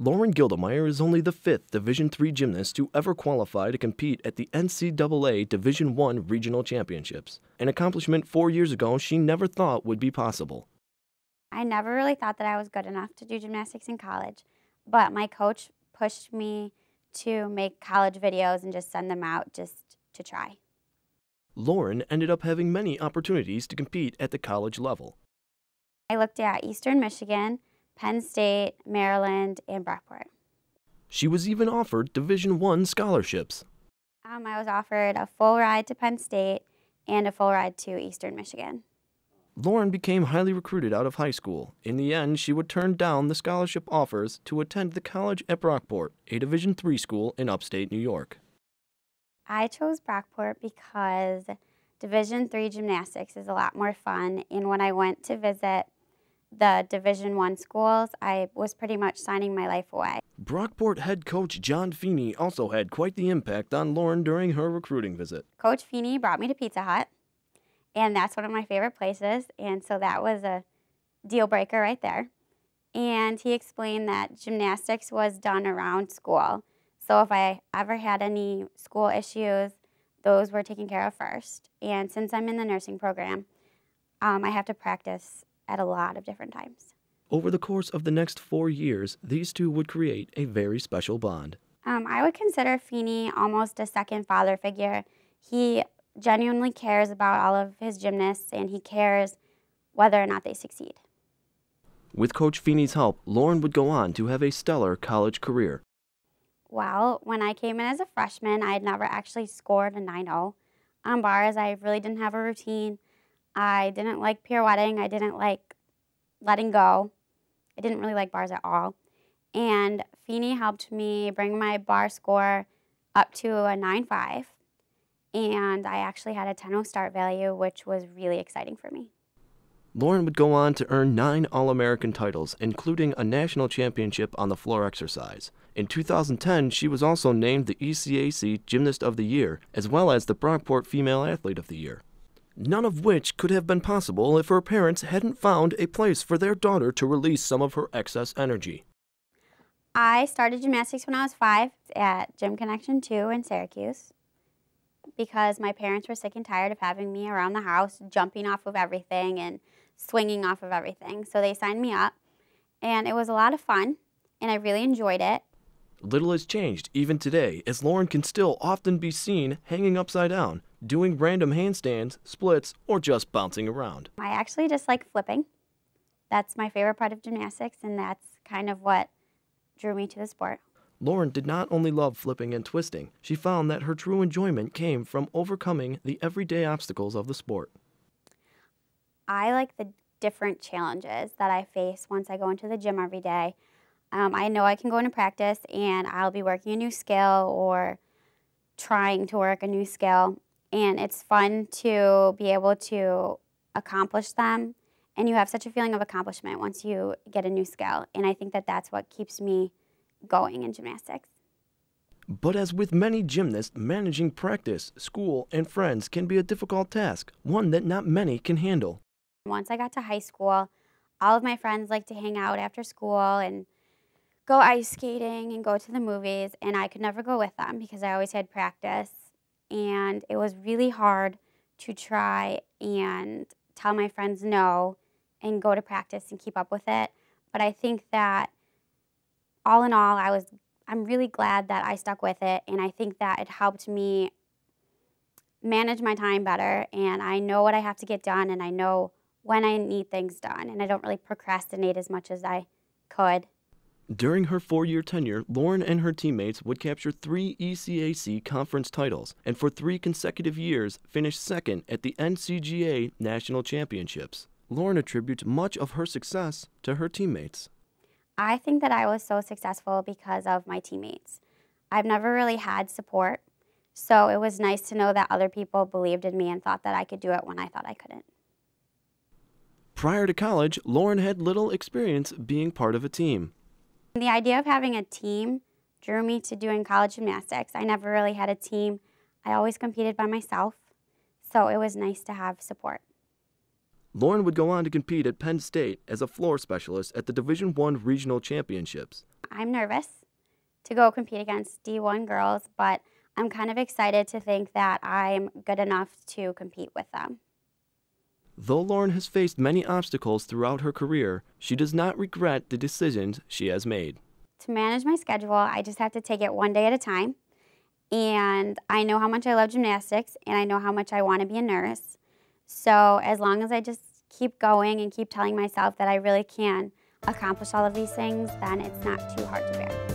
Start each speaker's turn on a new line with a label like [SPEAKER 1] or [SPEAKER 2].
[SPEAKER 1] Lauren Gildemeyer is only the fifth Division III gymnast to ever qualify to compete at the NCAA Division I Regional Championships, an accomplishment 4 years ago she never thought would be possible.
[SPEAKER 2] I never really thought that I was good enough to do gymnastics in college, but my coach pushed me to make college videos and just send them out just to try.
[SPEAKER 1] Lauren ended up having many opportunities to compete at the college level.
[SPEAKER 2] I looked at Eastern Michigan, Penn State, Maryland, and Brockport.
[SPEAKER 1] She was even offered Division I scholarships.
[SPEAKER 2] I was offered a full ride to Penn State and a full ride to Eastern Michigan.
[SPEAKER 1] Lauren became highly recruited out of high school. In the end, she would turn down the scholarship offers to attend the college at Brockport, a Division III school in upstate New York.
[SPEAKER 2] I chose Brockport because Division III gymnastics is a lot more fun, and when I went to visit the Division I schools, I was pretty much signing my life away.
[SPEAKER 1] Brockport head coach John Feeney also had quite the impact on Lauren during her recruiting visit.
[SPEAKER 2] Coach Feeney brought me to Pizza Hut, and that's one of my favorite places, and so that was a deal breaker right there. And he explained that gymnastics was done around school, so if I ever had any school issues, those were taken care of first. And since I'm in the nursing program, I have to practice at a lot of different times.
[SPEAKER 1] Over the course of the next 4 years, these two would create a very special bond.
[SPEAKER 2] I would consider Feeney almost a second father figure. He genuinely cares about all of his gymnasts, and he cares whether or not they succeed.
[SPEAKER 1] With Coach Feeney's help, Lauren would go on to have a stellar college career.
[SPEAKER 2] Well, when I came in as a freshman, I had never actually scored a 9.0 on bars. I really didn't have a routine. I didn't like pirouetting. I didn't like letting go. I didn't really like bars at all. And Feeney helped me bring my bar score up to a 9.5. And I actually had a 10.0 start value, which was really exciting for me.
[SPEAKER 1] Lauren would go on to earn 9 All-American titles, including a national championship on the floor exercise. In 2010, she was also named the ECAC Gymnast of the Year, as well as the Brockport Female Athlete of the Year. None of which could have been possible if her parents hadn't found a place for their daughter to release some of her excess energy.
[SPEAKER 2] I started gymnastics when I was 5 at Gym Connection 2 in Syracuse because my parents were sick and tired of having me around the house jumping off of everything and swinging off of everything. So they signed me up, and it was a lot of fun, and I really enjoyed it.
[SPEAKER 1] Little has changed even today, as Lauren can still often be seen hanging upside down, doing random handstands, splits, or just bouncing around.
[SPEAKER 2] I actually just like flipping. That's my favorite part of gymnastics, and that's kind of what drew me to the sport.
[SPEAKER 1] Lauren did not only love flipping and twisting, she found that her true enjoyment came from overcoming the everyday obstacles of the sport.
[SPEAKER 2] I like the different challenges that I face once I go into the gym every day. I know I can go into practice and I'll be working a new skill or trying to work a new skill, and it's fun to be able to accomplish them, and you have such a feeling of accomplishment once you get a new skill, and I think that that's what keeps me going in gymnastics.
[SPEAKER 1] But as with many gymnasts, managing practice, school, and friends can be a difficult task, one that not many can handle.
[SPEAKER 2] Once I got to high school, all of my friends liked to hang out after school and go ice skating and go to the movies, and I could never go with them because I always had practice, and it was really hard to try and tell my friends no and go to practice and keep up with it. But I think that all in all, I'm really glad that I stuck with it, and I think that it helped me manage my time better, and I know what I have to get done, and I know when I need things done, and I don't really procrastinate as much as I could.
[SPEAKER 1] During her 4-year tenure, Lauren and her teammates would capture 3 ECAC conference titles, and for 3 consecutive years finished second at the NCGA National Championships. Lauren attributes much of her success to her teammates.
[SPEAKER 2] I think that I was so successful because of my teammates. I've never really had support, so it was nice to know that other people believed in me and thought that I could do it when I thought I couldn't.
[SPEAKER 1] Prior to college, Lauren had little experience being part of a team.
[SPEAKER 2] The idea of having a team drew me to doing college gymnastics. I never really had a team. I always competed by myself, so it was nice to have support.
[SPEAKER 1] Lauren would go on to compete at Penn State as a floor specialist at the Division I Regional Championships.
[SPEAKER 2] I'm nervous to go compete against D1 girls, but I'm kind of excited to think that I'm good enough to compete with them.
[SPEAKER 1] Though Lauren has faced many obstacles throughout her career, she does not regret the decisions she has made.
[SPEAKER 2] To manage my schedule, I just have to take it one day at a time. And I know how much I love gymnastics, and I know how much I want to be a nurse. So as long as I just keep going and keep telling myself that I really can accomplish all of these things, then it's not too hard to bear.